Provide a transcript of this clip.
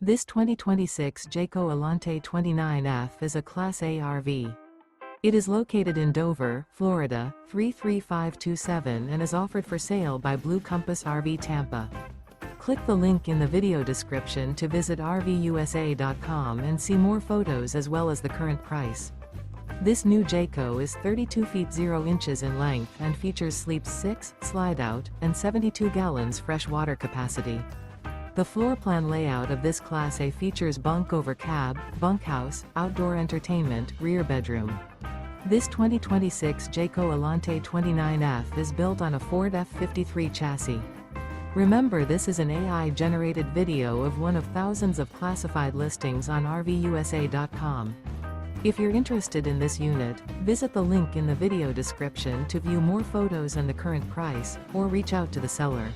This 2026 Jayco Alante 29F is a Class A RV. It is located in Dover, Florida, 33527 and is offered for sale by Blue Compass RV Tampa. Click the link in the video description to visit RVUSA.com and see more photos as well as the current price. This new Jayco is 32 feet 0 inches in length and features sleeps 6, slide-out, and 72 gallons fresh water capacity. The floor plan layout of this Class A features Bunk Over Cab, Bunkhouse, outdoor entertainment, rear bedroom. This 2026 Jayco Alante 29F is built on a Ford F53 chassis. Remember, this is an AI-generated video of one of thousands of classified listings on RVUSA.com. If you're interested in this unit, visit the link in the video description to view more photos and the current price, or reach out to the seller.